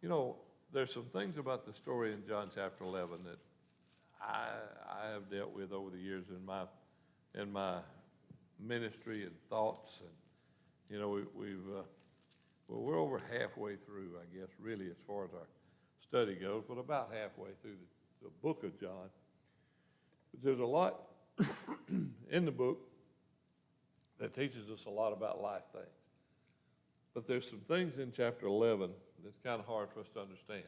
You know, there's some things about the story in John chapter 11 that I have dealt with over the years in my ministry and thoughts. And, you know, well, we're over halfway through, I guess, really, as far as our study goes, but about halfway through the book of John. But there's a lot in the book that teaches us a lot about life things. But there's some things in chapter 11 that's kind of hard for us to understand.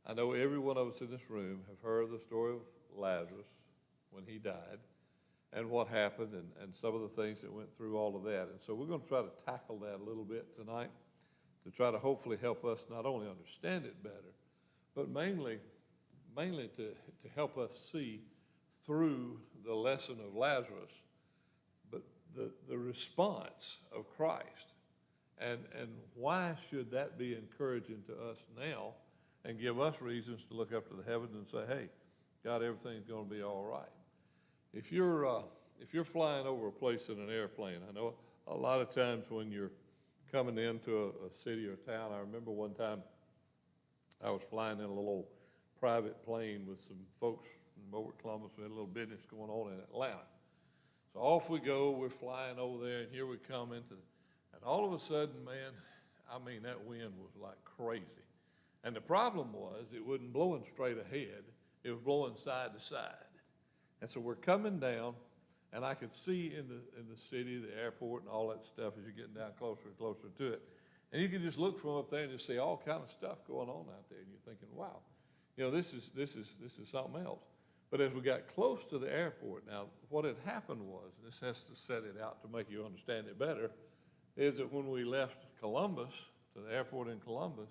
I know every one of us in this room have heard the story of Lazarus when he died and what happened and some of the things that went through all of that. And so we're going to try to tackle that a little bit tonight to try to hopefully help us not only understand it better, but mainly to help us see through the lesson of Lazarus, but the response of Christ. And why should that be encouraging to us now and give us reasons to look up to the heavens and say, hey, God, everything's going to be all right. If you're flying over a place in an airplane, I know a lot of times when you're coming into a city or town, I remember one time I was flying in a little private plane with some folks from over at Columbus. We had a little business going on in Atlanta. So off we go, we're flying over there, and here we come and all of a sudden, man, I mean, that wind was like crazy. And the problem was it wasn't blowing straight ahead. It was blowing side to side. And so we're coming down, and I could see in the city, the airport, and all that stuff as you're getting down closer and closer to it. And you can just look from up there and just see all kind of stuff going on out there. And you're thinking, wow, you know, this is something else. But as we got close to the airport, now what had happened was, and this has to set it out to make you understand it better, is that when we left Columbus, to the airport in Columbus,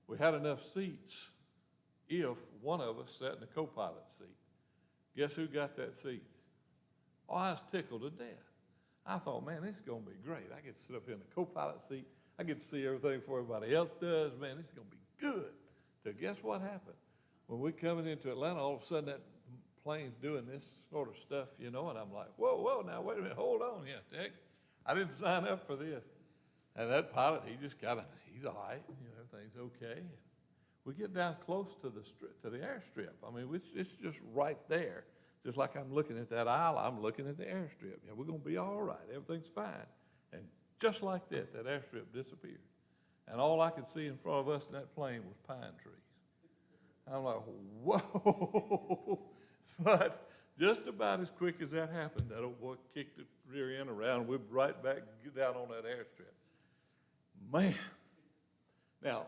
we had enough seats if one of us sat in the co-pilot seat. Guess who got that seat? Oh, I was tickled to death. I thought, man, this is going to be great. I get to sit up here in the co-pilot seat. I get to see everything before everybody else does. Man, this is going to be good. So guess what happened? When we're coming into Atlanta, all of a sudden that plane's doing this sort of stuff, you know, and I'm like, whoa, now wait a minute, hold on here, Tech. I didn't sign up for this. And that pilot, he's all right, you know, everything's okay. And we get down close to the airstrip. I mean, it's just right there. Just like I'm looking at that aisle, I'm looking at the airstrip. Yeah, we're going to be all right. Everything's fine. And just like that airstrip disappeared. And all I could see in front of us in that plane was pine trees. I'm like, whoa. But just about as quick as that happened, that old boy kicked the rear end around, whipped right back, get down on that airstrip. Man. Now,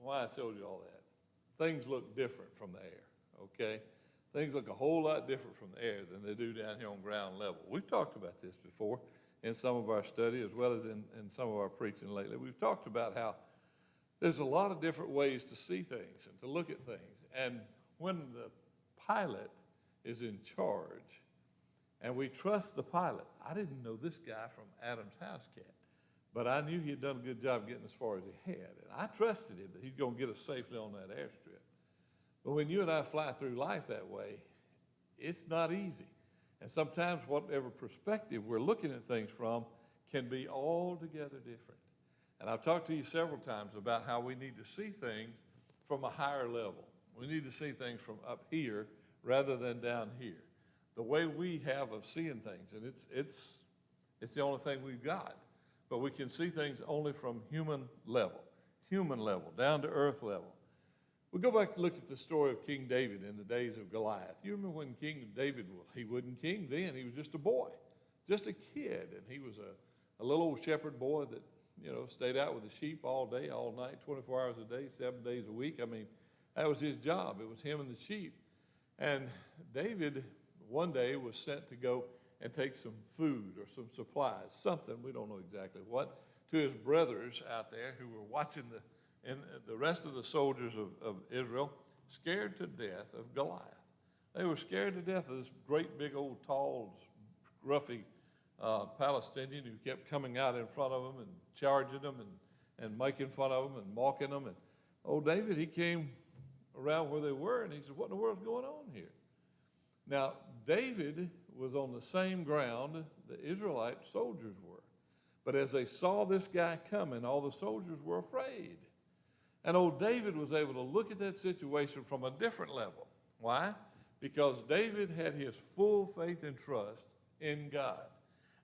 why I told you all that, things look different from the air, okay? Things look a whole lot different from the air than they do down here on ground level. We've talked about this before in some of our study as well as in some of our preaching lately. We've talked about how there's a lot of different ways to see things and to look at things. And when the pilot is in charge and we trust the pilot, I didn't know this guy from Adam's House Cat, but I knew he had done a good job getting as far as he had. And I trusted him that he's going to get us safely on that airstrip. But when you and I fly through life that way, it's not easy. And sometimes whatever perspective we're looking at things from can be altogether different. And I've talked to you several times about how we need to see things from a higher level. We need to see things from up here rather than down here. The way we have of seeing things, and it's the only thing we've got. But we can see things only from human level, down to earth level. We go back and look at the story of King David in the days of Goliath. You remember when King David, he wasn't king then, he was just a boy, just a kid. And he was a little old shepherd boy that, you know, stayed out with the sheep all day, all night, 24 hours a day, 7 days a week. I mean, that was his job. It was him and the sheep. And David one day was sent to go and take some food or some supplies, something, we don't know exactly what, to his brothers out there who were watching the rest of the soldiers of Israel, scared to death of Goliath. They were scared to death of this great big old tall, scruffy Palestinian who kept coming out in front of them and charging them and making fun of them and mocking them. And old David, he came around where they were and he said, what in the world's going on here? Now, David was on the same ground the Israelite soldiers were. But as they saw this guy coming, all the soldiers were afraid. And old David was able to look at that situation from a different level. Why? Because David had his full faith and trust in God.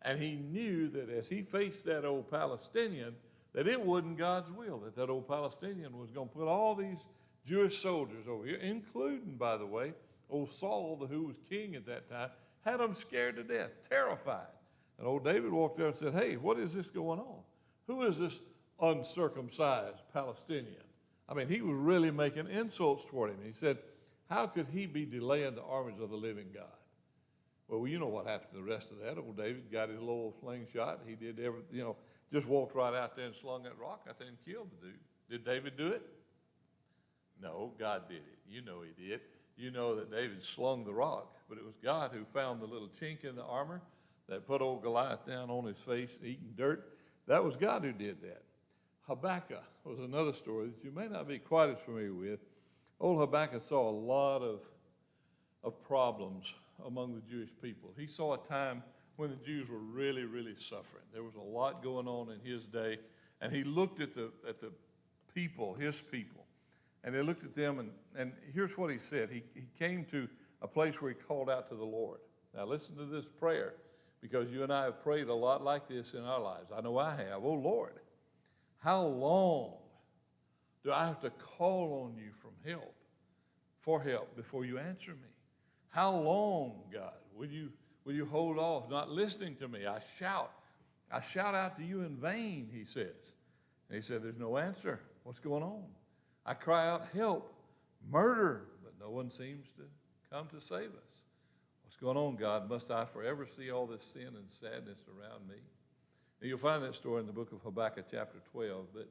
And he knew that as he faced that old Palestinian, that it wasn't God's will, that that old Palestinian was going to put all these Jewish soldiers over here, including, by the way, old Saul, who was king at that time, had them scared to death, terrified. And old David walked there and said, hey, what is this going on? Who is this uncircumcised Palestinian? I mean, he was really making insults toward him. He said, how could he be delaying the armies of the living God? Well, you know what happened to the rest of that. Old David got his little slingshot. He did everything, just walked right out there and slung that rock out there and killed the dude. Did David do it? No, God did it. You know he did. You know that David slung the rock, but it was God who found the little chink in the armor that put old Goliath down on his face eating dirt. That was God who did that. Habakkuk was another story that you may not be quite as familiar with. Old Habakkuk saw a lot of problems among the Jewish people. He saw a time when the Jews were really, really suffering. There was a lot going on in his day, and he looked at the people, his people, and he looked at them, and here's what he said. He came to a place where he called out to the Lord. Now listen to this prayer, because you and I have prayed a lot like this in our lives. I know I have. Oh, Lord, how long do I have to call on you for help before you answer me? How long, God, will you hold off, not listening to me? I shout out to you in vain, he says. And he said, there's no answer. What's going on? I cry out, help, murder, but no one seems to come to save us. What's going on, God? Must I forever see all this sin and sadness around me? Now, you'll find that story in the book of Habakkuk chapter 12, but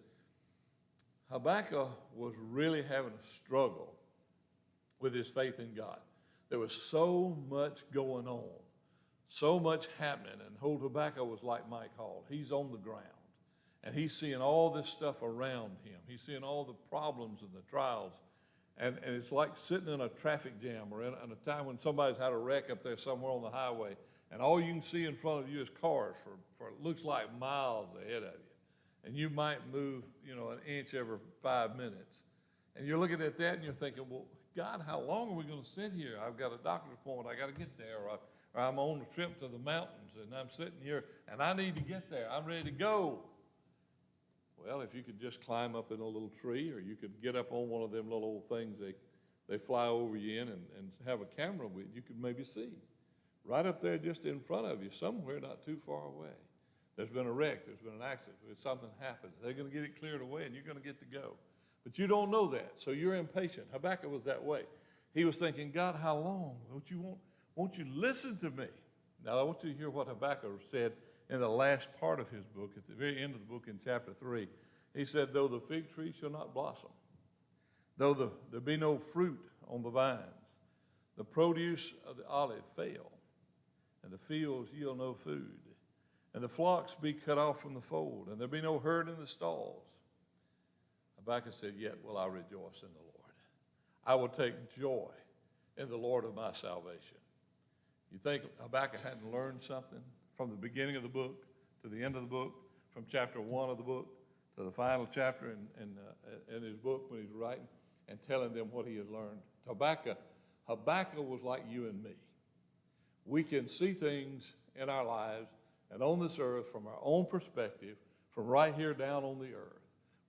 Habakkuk was really having a struggle with his faith in God. There was so much going on, so much happening, and old Habakkuk was like Mike Hall. He's on the ground, and he's seeing all this stuff around him. He's seeing all the problems and the trials, and it's like sitting in a traffic jam or in a time when somebody's had a wreck up there somewhere on the highway, and all you can see in front of you is cars for it looks like miles ahead of you, and you might move, an inch every 5 minutes, and you're looking at that and you're thinking, well, God, how long are we going to sit here? I've got a doctor's appointment. I got to get there. Or I'm on a trip to the mountains, and I'm sitting here, and I need to get there. I'm ready to go. Well, if you could just climb up in a little tree, or you could get up on one of them little old things they fly over you in and have a camera with, you could maybe see. Right up there just in front of you, somewhere not too far away. There's been a wreck. There's been an accident. Something happened. They're going to get it cleared away, and you're going to get to go. But you don't know that, so you're impatient. Habakkuk was that way. He was thinking, God, how long? Won't you listen to me? Now, I want you to hear what Habakkuk said in the last part of his book, at the very end of the book in chapter 3. He said, though the fig tree shall not blossom, though there be no fruit on the vines, the produce of the olive fail, and the fields yield no food, and the flocks be cut off from the fold, and there be no herd in the stalls. Habakkuk said, yet will I rejoice in the Lord. I will take joy in the Lord of my salvation. You think Habakkuk hadn't learned something from the beginning of the book to the end of the book, from chapter 1 of the book to the final chapter in his book when he's writing and telling them what he has learned? Habakkuk was like you and me. We can see things in our lives and on this earth from our own perspective, from right here down on the earth.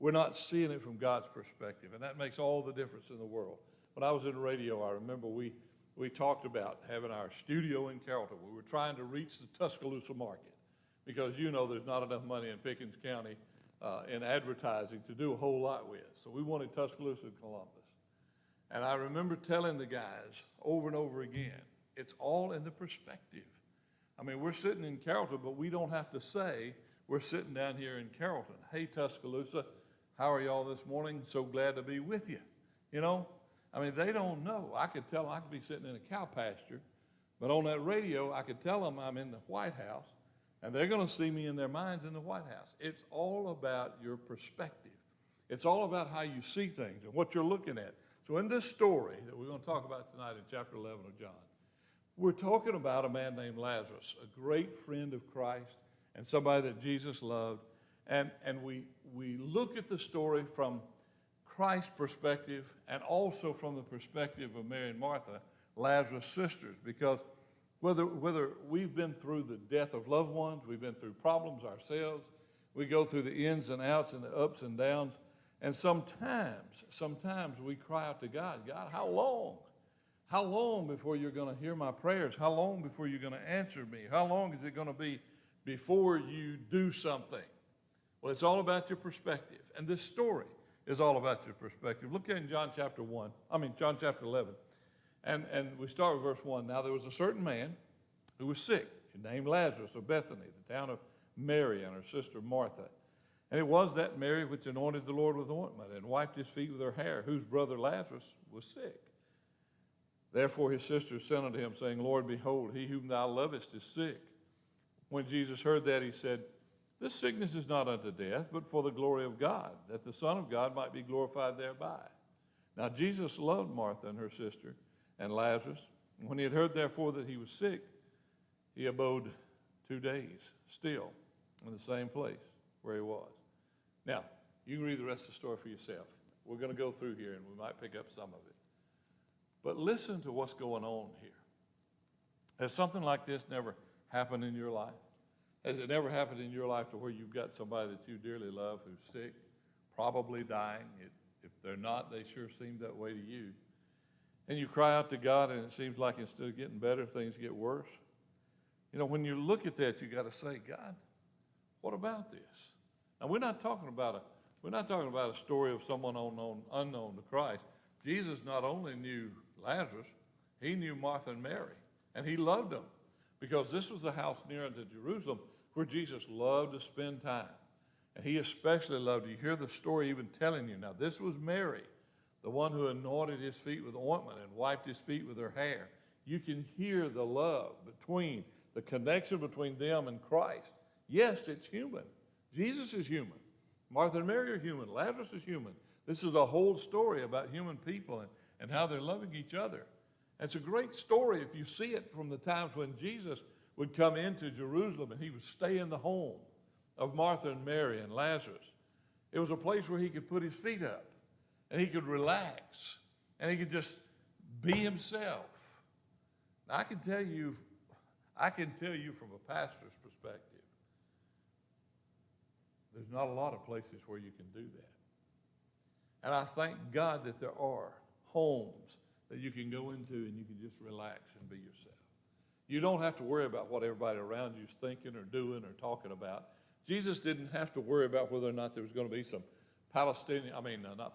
We're not seeing it from God's perspective, and that makes all the difference in the world. When I was in radio, I remember we talked about having our studio in Carrollton. We were trying to reach the Tuscaloosa market because there's not enough money in Pickens County in advertising to do a whole lot with. So we wanted Tuscaloosa and Columbus. And I remember telling the guys over and over again, it's all in the perspective. I mean, we're sitting in Carrollton, but we don't have to say we're sitting down here in Carrollton. Hey, Tuscaloosa, how are y'all this morning? So glad to be with you. I mean, they don't know. I could tell them I could be sitting in a cow pasture, but on that radio, I could tell them I'm in the White House, and they're going to see me in their minds in the White House. It's all about your perspective. It's all about how you see things and what you're looking at. So in this story that we're going to talk about tonight in chapter 11 of John, we're talking about a man named Lazarus, a great friend of Christ and somebody that Jesus loved. And we look at the story from Christ's perspective and also from the perspective of Mary and Martha, Lazarus' sisters, because whether we've been through the death of loved ones, we've been through problems ourselves, we go through the ins and outs and the ups and downs, and sometimes we cry out to God, God, how long? How long before you're going to hear my prayers? How long before you're going to answer me? How long is it going to be before you do something? Well, it's all about your perspective, and this story is all about your perspective. Look at in John chapter 11. And we start with verse 1. Now there was a certain man who was sick, named Lazarus of Bethany, the town of Mary and her sister Martha. And it was that Mary which anointed the Lord with ointment and wiped his feet with her hair, whose brother Lazarus was sick. Therefore his sisters sent unto him, saying, Lord, behold, he whom thou lovest is sick. When Jesus heard that, he said, This sickness is not unto death, but for the glory of God, that the Son of God might be glorified thereby. Now Jesus loved Martha and her sister and Lazarus. And when he had heard therefore that he was sick, he abode 2 days still in the same place where he was. Now, you can read the rest of the story for yourself. We're going to go through here and we might pick up some of it. But listen to what's going on here. Has something like this never happened in your life? Has it never happened in your life to where you've got somebody that you dearly love who's sick, probably dying? If they're not, they sure seem that way to you. And you cry out to God, and it seems like instead of getting better, things get worse. You know, when you look at that, you got to say, God, what about this? Now, we're not talking about a story of someone unknown to Christ. Jesus not only knew Lazarus, he knew Martha and Mary, and he loved them because this was a house near unto Jerusalem where Jesus loved to spend time. And he especially loved, you hear the story even telling you. Now, this was Mary, the one who anointed his feet with ointment and wiped his feet with her hair. You can hear the love the connection between them and Christ. Yes, it's human. Jesus is human. Martha and Mary are human. Lazarus is human. This is a whole story about human people and how they're loving each other. And it's a great story if you see it from the times when Jesus would come into Jerusalem and he would stay in the home of Martha and Mary and Lazarus. It was a place where he could put his feet up and he could relax and he could just be himself. Now, I can tell you from a pastor's perspective, there's not a lot of places where you can do that. And I thank God that there are homes that you can go into and you can just relax and be yourself. You don't have to worry about what everybody around you is thinking or doing or talking about. Jesus didn't have to worry about whether or not there was going to be some not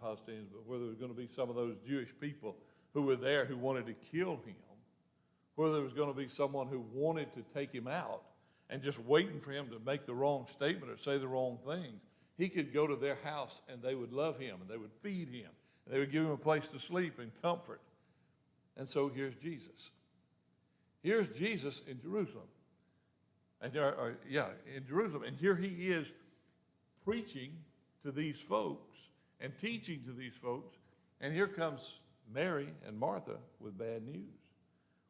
Palestinians, but whether there was going to be some of those Jewish people who were there who wanted to kill him, whether there was going to be someone who wanted to take him out and just waiting for him to make the wrong statement or say the wrong things. He could go to their house and they would love him and they would feed him. And they would give him a place to sleep and comfort. And so here's Jesus. Here's Jesus in Jerusalem. In Jerusalem. And here he is preaching to these folks and teaching to these folks. And here comes Mary and Martha with bad news.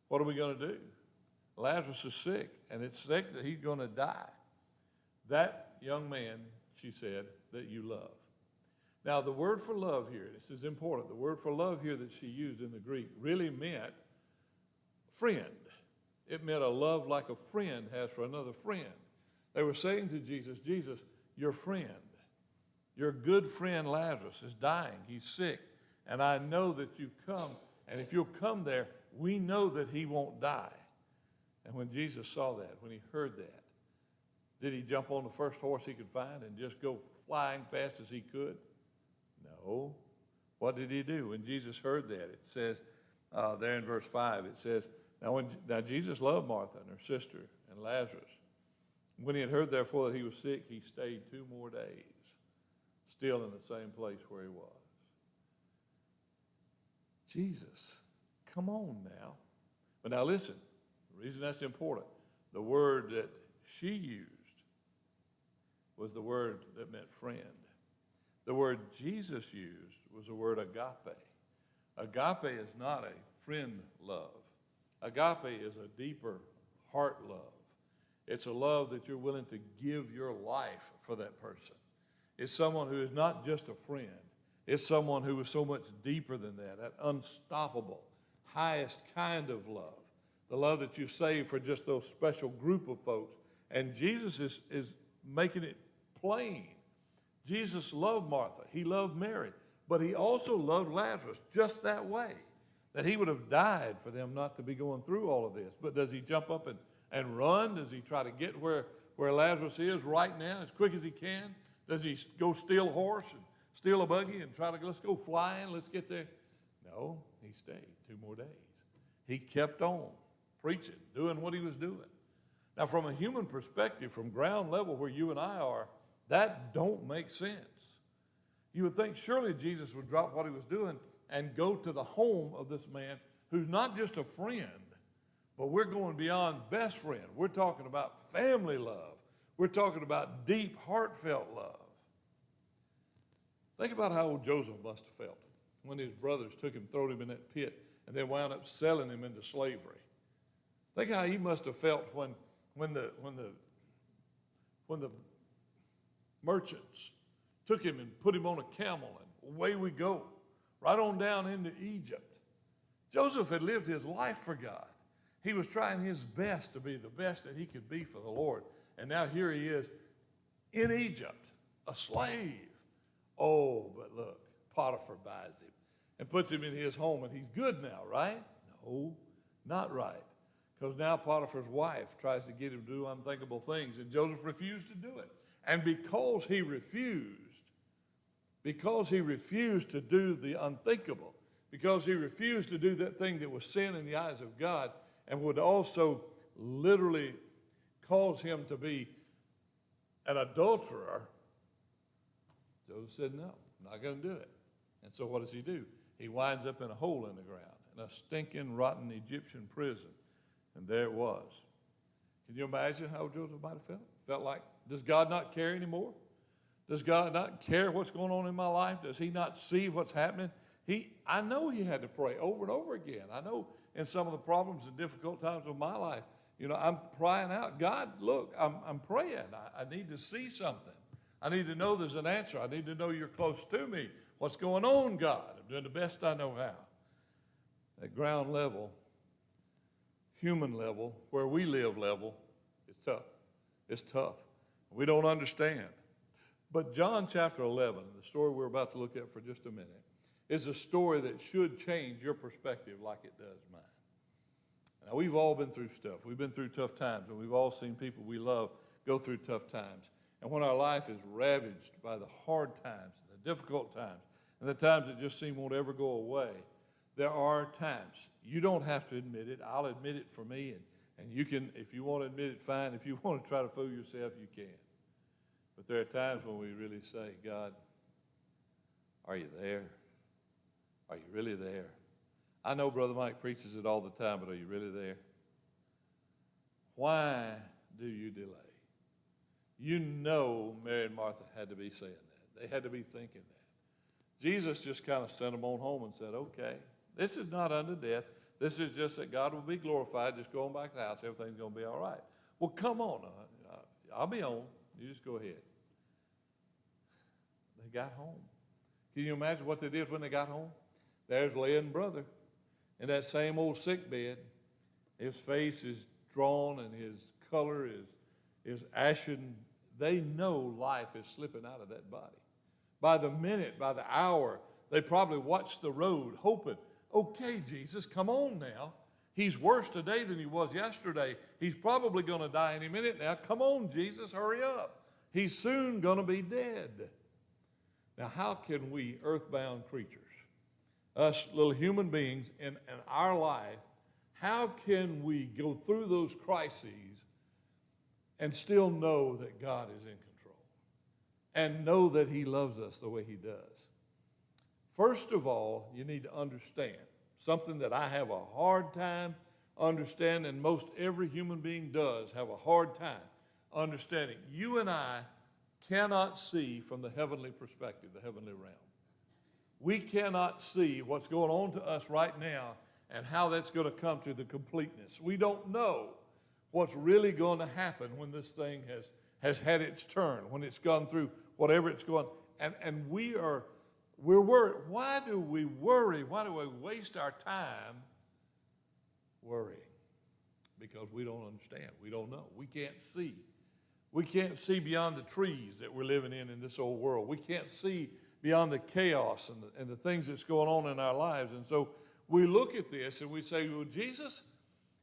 What are we going to do? Lazarus is sick, and it's sick that he's going to die. That young man, she said, that you love. Now, the word for love here, this is important. The word for love here that she used in the Greek really meant friend. It meant a love like a friend has for another friend. They were saying to Jesus, Jesus, your friend, your good friend Lazarus is dying. He's sick. And I know that you've come. And if you'll come there, we know that he won't die. And when Jesus saw that, when he heard that, did he jump on the first horse he could find and just go flying fast as he could? No. What did he do? When Jesus heard that, it says there in verse 5, it says, Now Jesus loved Martha and her sister and Lazarus. When he had heard, therefore, that he was sick, he stayed 2 more days, still in the same place where he was. Jesus, come on now. But now listen, the reason that's important, the word that she used was the word that meant friend. The word Jesus used was the word agape. Agape is not a friend love. Agape is a deeper heart love. It's a love that you're willing to give your life for that person. It's someone who is not just a friend. It's someone who was so much deeper than that unstoppable, highest kind of love, the love that you save for just those special group of folks. And Jesus is making it plain. Jesus loved Martha. He loved Mary. But he also loved Lazarus just that way, that he would have died for them not to be going through all of this. But does he jump up and run? Does he try to get where Lazarus is right now as quick as he can? Does he go steal a horse and steal a buggy and try to, let's go flying, let's get there? No, he stayed 2 more days. He kept on preaching, doing what he was doing. Now, from a human perspective, from ground level where you and I are, that don't make sense. You would think surely Jesus would drop what he was doing and go to the home of this man who's not just a friend, but we're going beyond best friend. We're talking about family love. We're talking about deep, heartfelt love. Think about how old Joseph must have felt when his brothers took him, threw him in that pit, and then wound up selling him into slavery. Think how he must have felt when the merchants took him and put him on a camel, and away we go, right on down into Egypt. Joseph had lived his life for God. He was trying his best to be the best that he could be for the Lord. And now here he is in Egypt, a slave. Oh, but look, Potiphar buys him and puts him in his home, and he's good now, right? No, not right. Because now Potiphar's wife tries to get him to do unthinkable things, and Joseph refused to do it. And because he refused to do the unthinkable, because he refused to do that thing that was sin in the eyes of God and would also literally cause him to be an adulterer, Joseph said, no, I'm not going to do it. And so what does he do? He winds up in a hole in the ground, in a stinking, rotten Egyptian prison. And there it was. Can you imagine how Joseph might have felt? Felt like, does God not care anymore? Does God not care what's going on in my life? Does he not see what's happening? I know he had to pray over and over again. I know in some of the problems and difficult times of my life, I'm crying out, God, look, I'm praying. I need to see something. I need to know there's an answer. I need to know you're close to me. What's going on, God? I'm doing the best I know how. At ground level, human level, where we live level, it's tough. It's tough. We don't understand. But John chapter 11, the story we're about to look at for just a minute, is a story that should change your perspective like it does mine. Now, we've all been through stuff. We've been through tough times, and we've all seen people we love go through tough times. And when our life is ravaged by the hard times, the difficult times, and the times that just seem won't ever go away, there are times. You don't have to admit it. I'll admit it for me, and you can, if you want to admit it, fine. If you want to try to fool yourself, you can. But there are times when we really say, God, are you there? Are you really there? I know Brother Mike preaches it all the time, but are you really there? Why do you delay? You know Mary and Martha had to be saying that. They had to be thinking that. Jesus just kind of sent them on home and said, okay, this is not unto death. This is just that God will be glorified. Just go on back to the house. Everything's going to be all right. Well, come on. I'll be on. You just go ahead. They got home. Can you imagine what they did when they got home? There's Leah's brother in that same old sick bed. His face is drawn and his color is ashen. They know life is slipping out of that body. By the minute, by the hour, they probably watched the road hoping, okay, Jesus, come on now. He's worse today than he was yesterday. He's probably going to die any minute now. Come on, Jesus, hurry up. He's soon going to be dead. Now, how can we, earthbound creatures, us little human beings in our life, how can we go through those crises and still know that God is in control and know that he loves us the way he does? First of all, you need to understand something that I have a hard time understanding, and most every human being does have a hard time understanding. You and I cannot see from the heavenly perspective, the heavenly realm. We cannot see what's going on to us right now and how that's going to come to the completeness. We don't know what's really going to happen when this thing has had its turn, when it's gone through whatever it's going. And we are we're worried. Why do we worry? Why do we waste our time worrying? Because we don't understand. We don't know. We can't see. We can't see beyond the trees that we're living in this old world. We can't see beyond the chaos and the things that's going on in our lives. And so we look at this and we say, well, Jesus,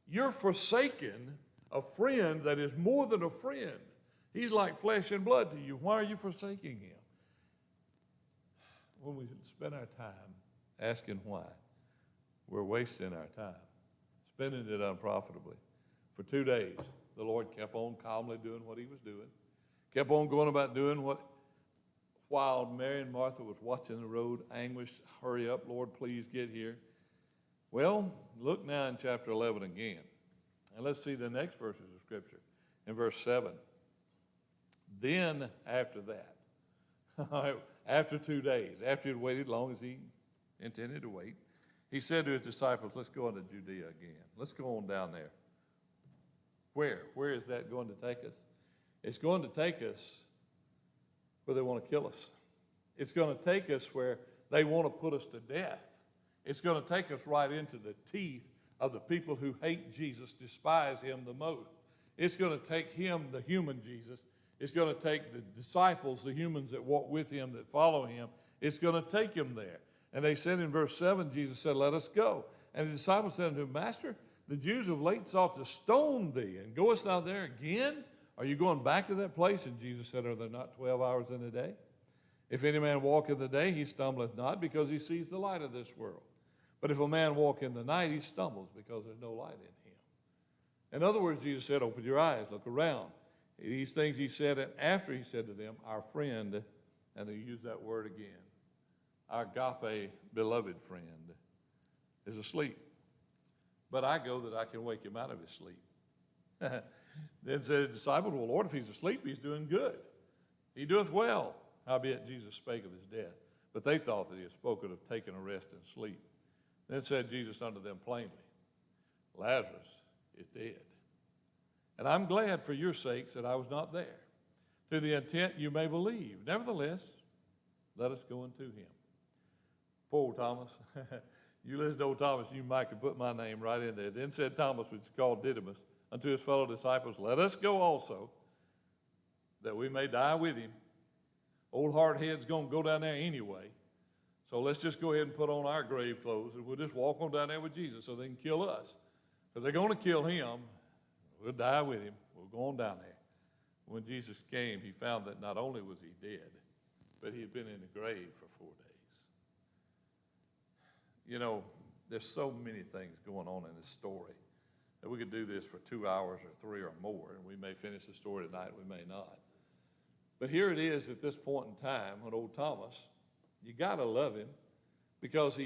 you're forsaken a friend that is more than a friend. He's like flesh and blood to you. Why are you forsaking him? When we spend our time asking why, we're wasting our time, spending it unprofitably. For 2 days, the Lord kept on calmly doing what he was doing, kept on going about doing what, while Mary and Martha was watching the road, anguished, hurry up, Lord, please get here. Well, look now in chapter 11 again, and let's see the next verses of Scripture. In verse 7, then after that, after 2 days, after he had waited long as he intended to wait, he said to his disciples, let's go into Judea again. Let's go on down there. Where? Where is that going to take us? It's going to take us where they want to kill us. It's going to take us where they want to put us to death. It's going to take us right into the teeth of the people who hate Jesus, despise him the most. It's going to take him, the human Jesus. It's going to take the disciples, the humans that walk with him, that follow him. It's going to take him there. And they said in verse 7, Jesus said, let us go. And the disciples said unto him, Master, the Jews of late sought to stone thee, and goest thou there again? Are you going back to that place? And Jesus said, are there not 12 hours in a day? If any man walk in the day, he stumbleth not, because he sees the light of this world. But if a man walk in the night, he stumbles, because there's no light in him. In other words, Jesus said, open your eyes, look around. These things he said, and after he said to them, our friend, and they use that word again, our agape, beloved friend, is asleep. But I go that I can wake him out of his sleep. Then said the disciples, well, Lord, if he's asleep, he's doing good. He doeth well. Howbeit Jesus spake of his death. But they thought that he had spoken of taking a rest and sleep. Then said Jesus unto them plainly, Lazarus is dead. And I'm glad for your sakes that I was not there, to the intent you may believe. Nevertheless, let us go unto him. Poor old Thomas. You listen to old Thomas, you might could put my name right in there. Then said Thomas, which is called Didymus, unto his fellow disciples, let us go also, that we may die with him. Old hard head's going to go down there anyway. So let's just go ahead and put on our grave clothes, and we'll just walk on down there with Jesus so they can kill us. Because they're going to kill him. We'll die with him. We'll go on down there. When Jesus came, he found that not only was he dead, but he had been in the grave for 4 days. You know, there's so many things going on in this story that we could do this for 2 hours or 3 or more, and we may finish the story tonight, we may not. But here it is at this point in time when old Thomas, you got to love him, because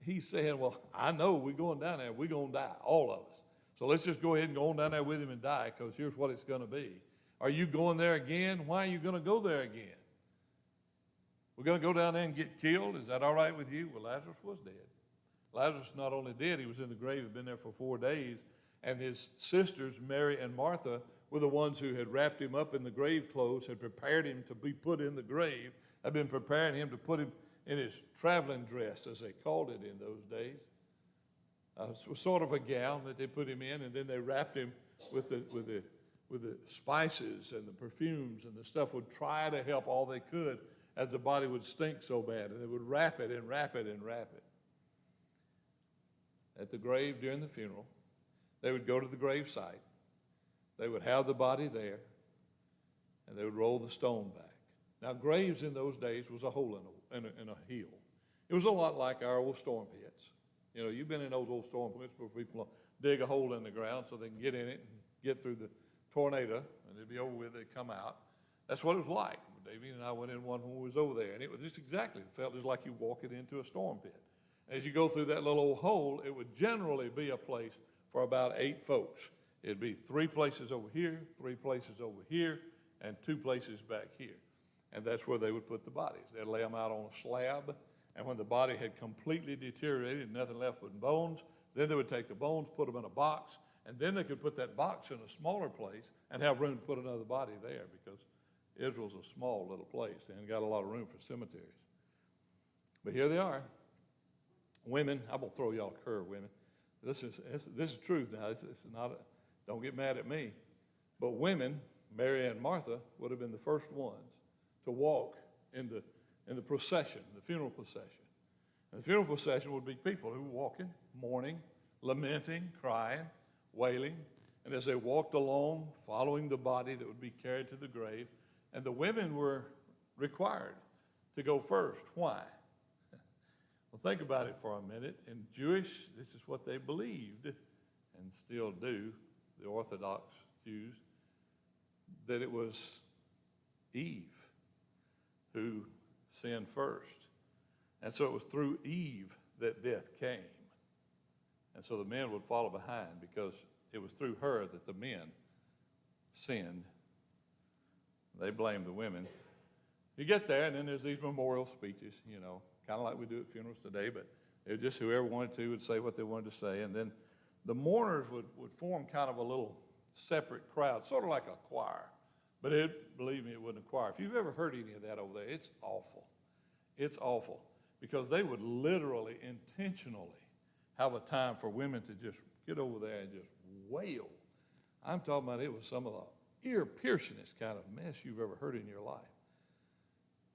he's saying, well, I know we're going down there, we're going to die, all of us. So let's just go ahead and go on down there with him and die, because here's what it's going to be. Are you going there again? Why are you going to go there again? We're going to go down there and get killed? Is that all right with you? Well, Lazarus was dead. Lazarus not only dead, he was in the grave, had been there for 4 days, and his sisters, Mary and Martha, were the ones who had wrapped him up in the grave clothes, had prepared him to be put in the grave, had been preparing him to put him in his traveling dress, as they called it in those days. It was sort of a gown that they put him in, and then they wrapped him with the spices and the perfumes, and the stuff would try to help all they could, as the body would stink so bad, and they would wrap it and wrap it and wrap it. At the grave during the funeral, they would go to the grave site. They would have the body there, and they would roll the stone back. Now, graves in those days was a hole in a hill. It was a lot like our old storm pits. You know, you've been in those old storm pits where people dig a hole in the ground so they can get in it and get through the tornado, and it'd be over with, they'd come out. That's what it was like. Davey and I went in one when we was over there, and it was just exactly, it felt just like you walking into a storm pit. As you go through that little old hole, it would generally be a place for about 8 folks. It'd be 3 places over here, 3 places over here, and 2 places back here. And that's where they would put the bodies. They'd lay them out on a slab, and when the body had completely deteriorated, nothing left but bones, then they would take the bones, put them in a box, and then they could put that box in a smaller place and have room to put another body there, because Israel's a small little place. They ain't got a lot of room for cemeteries. But here they are. Women, I'm going to throw y'all a curve, women. This is truth now. This is not, don't get mad at me. But women, Mary and Martha, would have been the first ones to walk in the procession, the funeral procession. And the funeral procession would be people who were walking, mourning, lamenting, crying, wailing. And as they walked along, following the body that would be carried to the grave, and the women were required to go first. Why? Well, think about it for a minute. In Jewish, this is what they believed, and still do, the Orthodox Jews, that it was Eve who sinned first. And so it was through Eve that death came. And so the men would follow behind because it was through her that the men sinned. They blamed the women. You get there, and then there's these memorial speeches, kind of like we do at funerals today, but it was just whoever wanted to would say what they wanted to say. And then the mourners would form kind of a little separate crowd, sort of like a choir. But believe me, it wasn't a choir. If you've ever heard any of that over there, it's awful. It's awful because they would literally, intentionally have a time for women to just get over there and just wail. I'm talking about it was some of the ear-piercingest kind of mess you've ever heard in your life.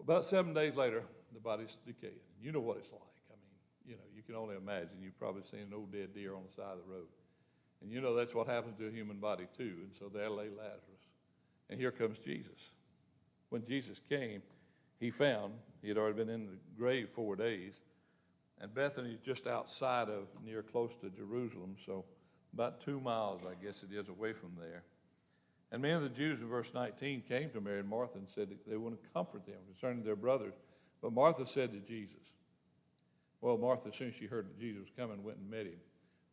About 7 days later, the body's decaying. You know what it's like. I mean, you can only imagine. You've probably seen an old dead deer on the side of the road. And that's what happens to a human body too. And so there lay Lazarus. And here comes Jesus. When Jesus came, he had already been in the grave 4 days. And Bethany is just outside of, near close to Jerusalem, so about 2 miles, I guess it is, away from there. And many of the Jews in verse 19 came to Mary and Martha and said that they wanted to comfort them concerning their brothers. But Martha said to Jesus, well, Martha, as soon as she heard that Jesus was coming, went and met him.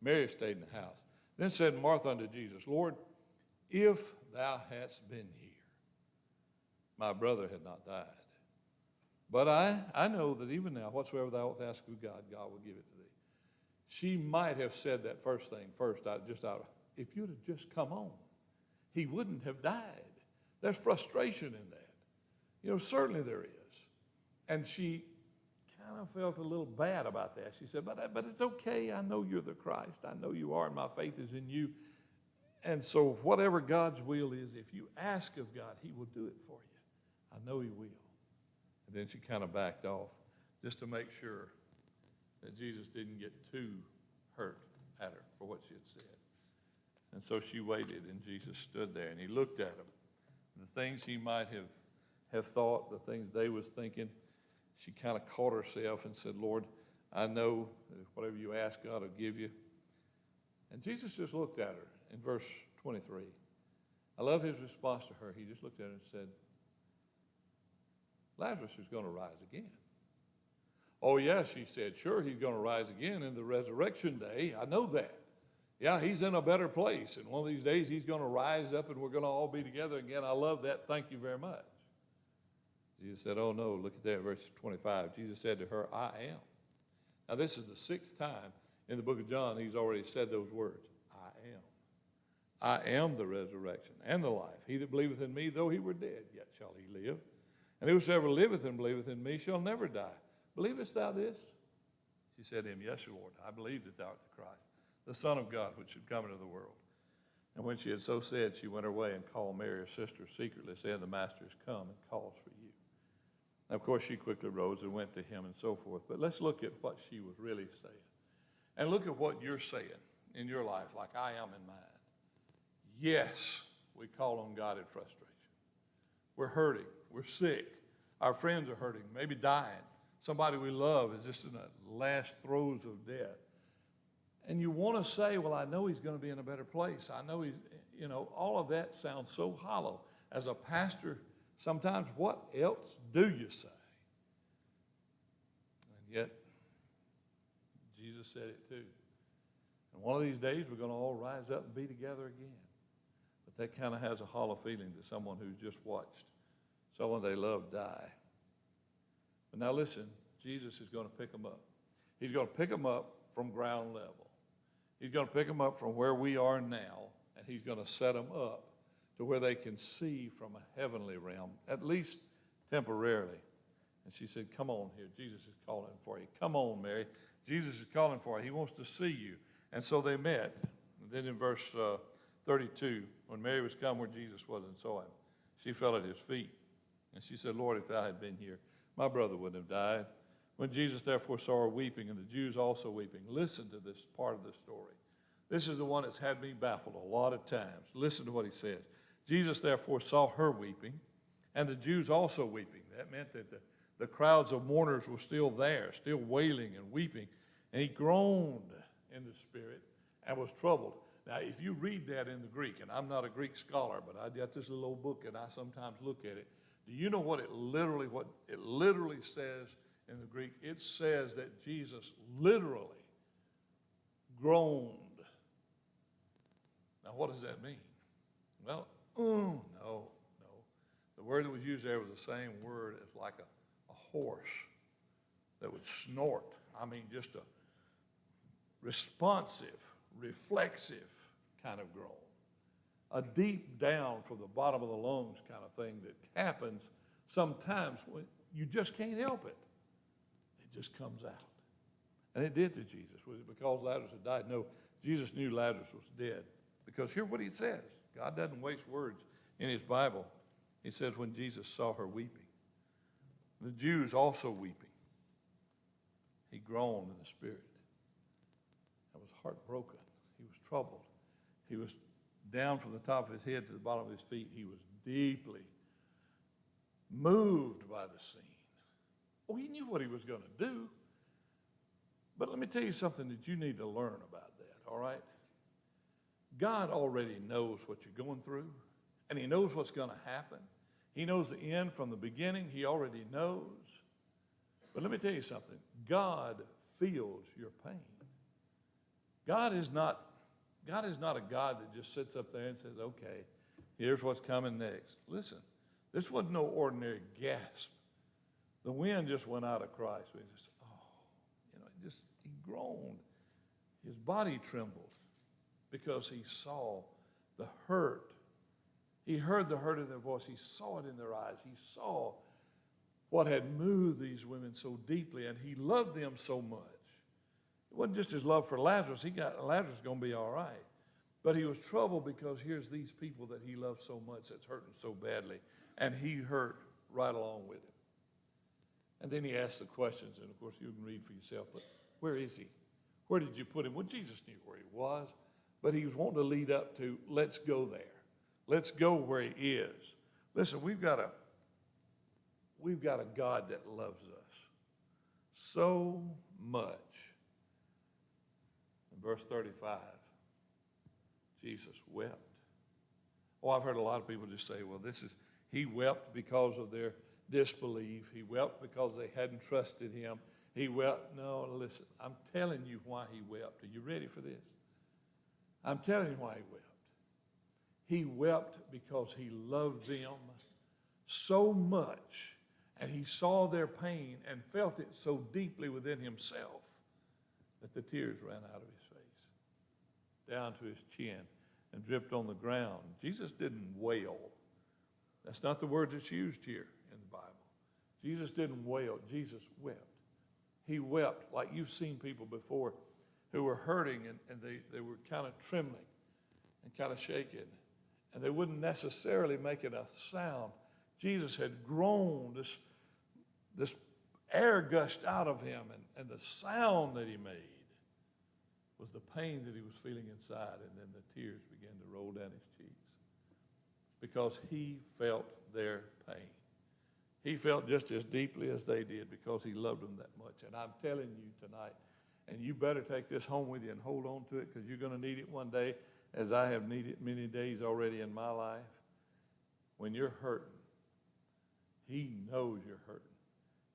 Mary stayed in the house. Then said Martha unto Jesus, Lord, if thou hadst been here, my brother had not died. But I know that even now, whatsoever thou wilt ask of God, God will give it to thee. She might have said that first thing first, if you'd have just come on, he wouldn't have died. There's frustration in that. Certainly there is. And she kind of felt a little bad about that. She said, but it's okay. I know you're the Christ. I know you are, and my faith is in you. And so whatever God's will is, if you ask of God, he will do it for you. I know he will. And then she kind of backed off just to make sure that Jesus didn't get too hurt at her for what she had said. And so she waited, and Jesus stood there, and he looked at him. The things he might have thought, the things they was thinking, she kind of caught herself and said, Lord, I know that whatever you ask, God will give you. And Jesus just looked at her in verse 23. I love his response to her. He just looked at her and said, Lazarus is going to rise again. Oh, yes, she said, sure, he's going to rise again in the resurrection day. I know that. Yeah, he's in a better place. And one of these days, he's going to rise up and we're going to all be together again. I love that. Thank you very much. Jesus said, oh, no, look at that, verse 25. Jesus said to her, I am. Now, this is the 6th time in the book of John he's already said those words. I am. I am the resurrection and the life. He that believeth in me, though he were dead, yet shall he live. And whosoever liveth and believeth in me shall never die. Believest thou this? She said to him, yes, Lord, I believe that thou art the Christ, the Son of God, which should come into the world. And when she had so said, she went her way and called Mary, her sister, secretly, saying, the master is come and calls for you. And of course, she quickly rose and went to him and so forth. But let's look at what she was really saying. And look at what you're saying in your life, like I am in mine. Yes, we call on God in frustration. We're hurting. We're sick. Our friends are hurting, maybe dying. Somebody we love is just in the last throes of death. And you want to say, well, I know he's going to be in a better place. I know he's, all of that sounds so hollow. As a pastor, sometimes what else do you say? And yet, Jesus said it too. And one of these days, we're going to all rise up and be together again. But that kind of has a hollow feeling to someone who's just watched someone they love die. But now listen, Jesus is going to pick them up. He's going to pick them up from ground level. He's going to pick them up from where we are now, and he's going to set them up to where they can see from a heavenly realm, at least temporarily. And she said, come on here. Jesus is calling for you. Come on, Mary. Jesus is calling for you. He wants to see you. And so they met. And then in verse 32, when Mary was come where Jesus was and saw him, she fell at his feet. And she said, Lord, if I had been here, my brother wouldn't have died. When Jesus therefore saw her weeping, and the Jews also weeping, listen to this part of the story. This is the one that's had me baffled a lot of times. Listen to what he says. Jesus therefore saw her weeping, and the Jews also weeping. That meant that the crowds of mourners were still there, still wailing and weeping. And he groaned in the spirit and was troubled. Now, if you read that in the Greek, and I'm not a Greek scholar, but I got this little old book and I sometimes look at it. Do you know what it literally says in the Greek? It says that Jesus literally groaned. Now, what does that mean? Well, no. The word that was used there was the same word as like a horse that would snort. I mean, just a responsive, reflexive kind of groan. A deep down from the bottom of the lungs kind of thing that happens sometimes when you just can't help it. It just comes out. And it did to Jesus. Was it because Lazarus had died? No, Jesus knew Lazarus was dead. Because hear what he says. God doesn't waste words in his Bible. He says, when Jesus saw her weeping, the Jews also weeping, he groaned in the spirit. I was heartbroken. He was troubled. He was down from the top of his head to the bottom of his feet. He was deeply moved by the scene. Oh, he knew what he was going to do. But let me tell you something that you need to learn about that, all right? God already knows what you're going through, and he knows what's going to happen. He knows the end from the beginning. He already knows. But let me tell you something. God feels your pain. God is not a God that just sits up there and says, okay, here's what's coming next. Listen, this wasn't no ordinary gasp. The wind just went out of Christ. He just, he groaned. His body trembled because he saw the hurt. He heard the hurt of their voice. He saw it in their eyes. He saw what had moved these women so deeply, and he loved them so much. It wasn't just his love for Lazarus. Lazarus is going to be all right. But he was troubled because here's these people that he loved so much that's hurting so badly, and he hurt right along with him. And then he asked the questions, and of course you can read for yourself, but where is he? Where did you put him? Well, Jesus knew where he was, but he was wanting to lead up to, let's go there. Let's go where he is. Listen, we've got a God that loves us so much. In verse 35, Jesus wept. Oh, I've heard a lot of people just say, well, he wept because of their disbelief. He wept because they hadn't trusted him. He wept. No, listen, I'm telling you why he wept. Are you ready for this? I'm telling you why he wept. He wept because he loved them so much, and he saw their pain and felt it so deeply within himself that the tears ran out of his face, down to his chin, and dripped on the ground. Jesus didn't wail. That's not the word that's used here in the Bible. Jesus didn't wail. Jesus wept. He wept like you've seen people before who were hurting, and they were kind of trembling and kind of shaking, and they wouldn't necessarily make it a sound. Jesus had groaned. This air gushed out of him, and the sound that he made was the pain that he was feeling inside, and then the tears began to roll down his cheeks because he felt their pain. He felt just as deeply as they did because he loved them that much. And I'm telling you tonight, and you better take this home with you and hold on to it because you're going to need it one day, as I have needed many days already in my life. When you're hurting, he knows you're hurting,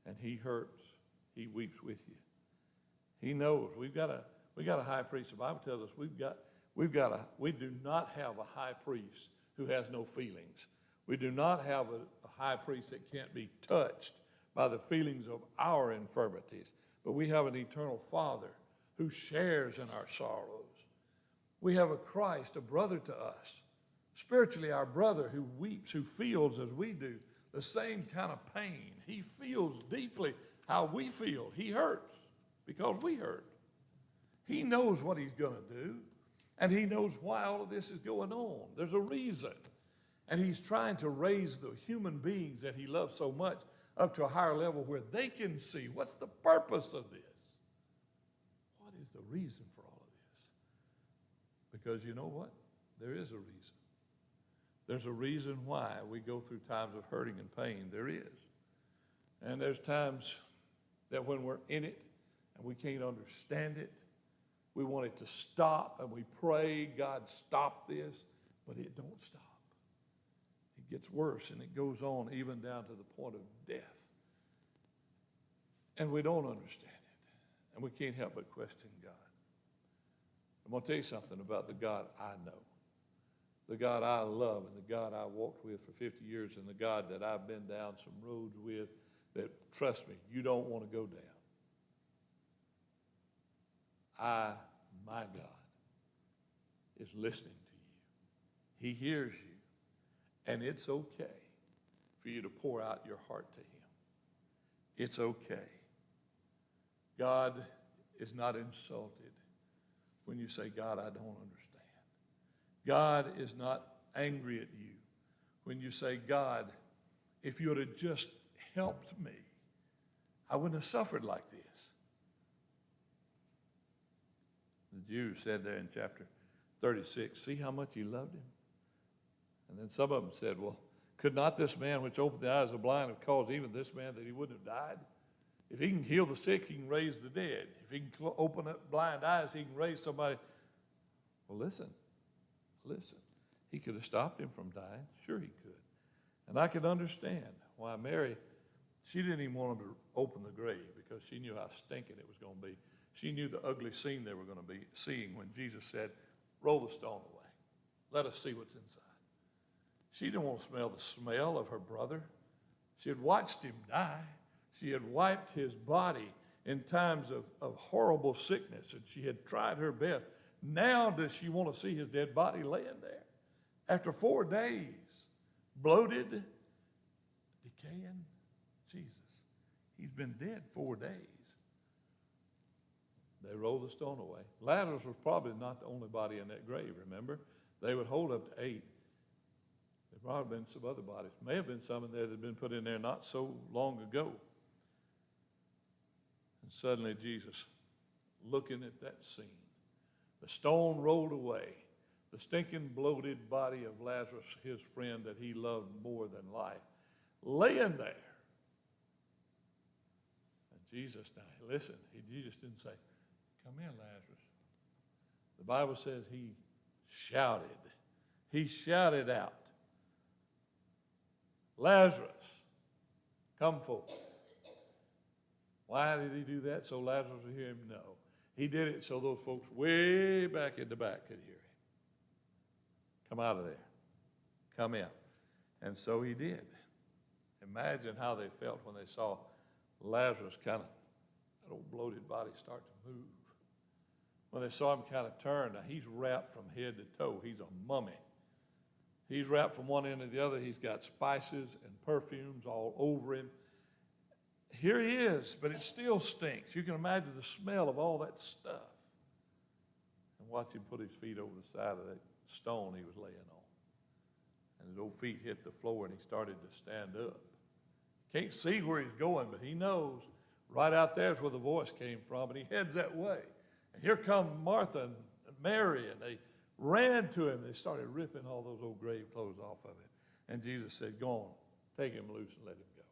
and he hurts. He weeps with you. He knows. We got a high priest. The Bible tells us we do not have a high priest who has no feelings. We do not have a high priest that can't be touched by the feelings of our infirmities, but we have an eternal Father who shares in our sorrows. We have a Christ, a brother to us, spiritually our brother, who weeps, who feels as we do the same kind of pain He feels deeply how we feel. He hurts because we hurt. He knows what he's going to do, and he knows why all of this is going on. There's a reason. And he's trying to raise the human beings that he loves so much up to a higher level where they can see what's the purpose of this. What is the reason for all of this? Because you know what? There is a reason. There's a reason why we go through times of hurting and pain. There is. And there's times that when we're in it and we can't understand it, we want it to stop, and we pray, God, stop this, but it don't stop. It gets worse, and it goes on even down to the point of death. And we don't understand it, and we can't help but question God. I'm going to tell you something about the God I know, the God I love, and the God I walked with for 50 years, and the God that I've been down some roads with that, trust me, you don't want to go down. My God, is listening to you. He hears you, and it's okay for you to pour out your heart to him. It's okay. God is not insulted when you say, God, I don't understand. God is not angry at you when you say, God, if you would have just helped me, I wouldn't have suffered like this. The Jews said there in chapter 36, see how much he loved him? And then some of them said, well, could not this man which opened the eyes of the blind have caused even this man that he wouldn't have died? If he can heal the sick, he can raise the dead. If he can open up blind eyes, he can raise somebody. Well, listen. He could have stopped him from dying. Sure he could. And I can understand why Mary, she didn't even want him to open the grave because she knew how stinking it was going to be. She knew the ugly scene they were going to be seeing when Jesus said, roll the stone away. Let us see what's inside. She didn't want to smell the smell of her brother. She had watched him die. She had wiped his body in times of horrible sickness, and she had tried her best. Now does she want to see his dead body laying there? After 4 days, bloated, decaying, Jesus. He's been dead 4 days. They rolled the stone away. Lazarus was probably not the only body in that grave, remember? They would hold up to 8. There probably been some other bodies. May have been some in there that had been put in there not so long ago. And suddenly Jesus, looking at that scene, the stone rolled away, the stinking, bloated body of Lazarus, his friend that he loved more than life, laying there. And Jesus, now listen, Jesus didn't say, come in, Lazarus. The Bible says he shouted. He shouted out, Lazarus, come forth. Why did he do that? So Lazarus would hear him? No. He did it so those folks way back in the back could hear him. Come out of there. Come in. And so he did. Imagine how they felt when they saw Lazarus kind of, that old bloated body start to move. When they saw him kind of turn, now he's wrapped from head to toe. He's a mummy. He's wrapped from one end to the other. He's got spices and perfumes all over him. Here he is, but it still stinks. You can imagine the smell of all that stuff. And watch him put his feet over the side of that stone he was laying on. And his old feet hit the floor, and he started to stand up. Can't see where he's going, but he knows right out there is where the voice came from, and he heads that way. And here come Martha and Mary, and they ran to him. They started ripping all those old grave clothes off of him. And Jesus said, go on, take him loose and let him go.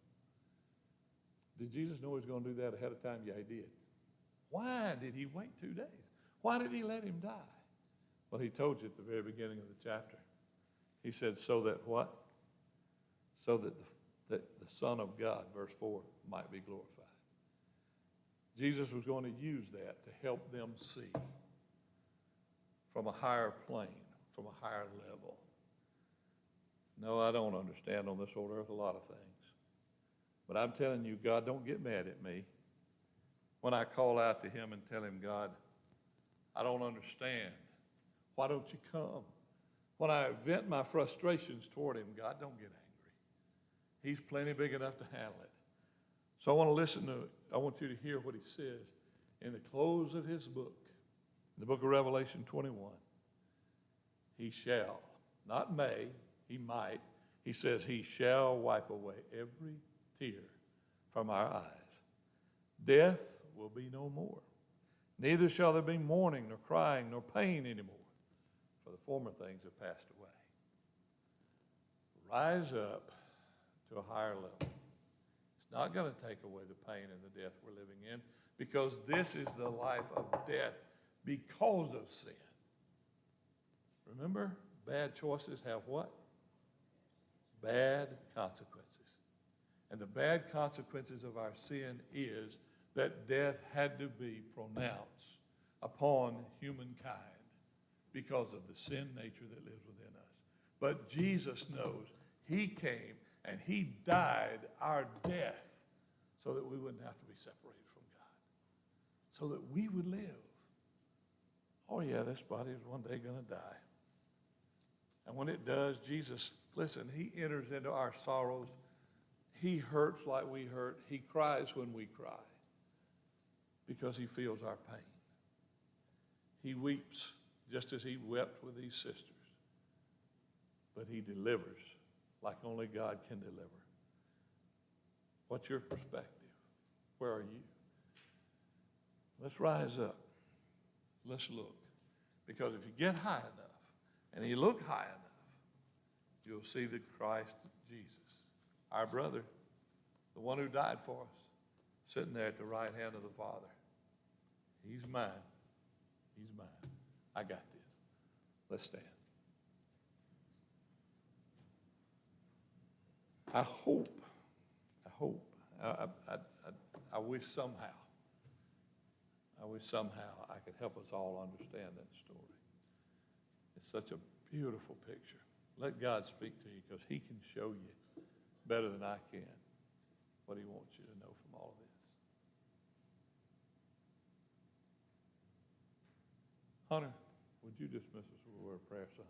Did Jesus know he was going to do that ahead of time? Yeah, he did. Why did he wait 2 days? Why did he let him die? Well, he told you at the very beginning of the chapter. He said, so that what? So that the Son of God, verse 4, might be glorified. Jesus was going to use that to help them see from a higher plane, from a higher level. No, I don't understand on this old earth a lot of things. But I'm telling you, God, don't get mad at me when I call out to him and tell him, God, I don't understand. Why don't you come? When I vent my frustrations toward him, God, don't get angry. He's plenty big enough to handle it. So I want you to hear what he says in the close of his book, in the book of Revelation 21. He shall, not may, he might. He says he shall wipe away every tear from our eyes. Death will be no more. Neither shall there be mourning, nor crying, nor pain anymore, for the former things have passed away. Rise up to a higher level. It's not going to take away the pain and the death we're living in, because this is the life of death because of sin. Remember, bad choices have what? Bad consequences. And the bad consequences of our sin is that death had to be pronounced upon humankind because of the sin nature that lives within us. But Jesus knows he came and he died our death so that we wouldn't have to be separated from God, so that we would live. Oh yeah, this body is one day going to die. And when it does, Jesus, listen, he enters into our sorrows. He hurts like we hurt. He cries when we cry because he feels our pain. He weeps just as he wept with these sisters. But he delivers like only God can deliver. What's your perspective? Where are you? Let's rise up. Let's look. Because if you get high enough, and you look high enough, you'll see the Christ Jesus, our brother, the one who died for us, sitting there at the right hand of the Father. He's mine. He's mine. I got this. Let's stand. I wish somehow I could help us all understand that story. It's such a beautiful picture. Let God speak to you, because he can show you better than I can what he wants you to know from all of this. Hunter, would you dismiss us with a word of prayer, son?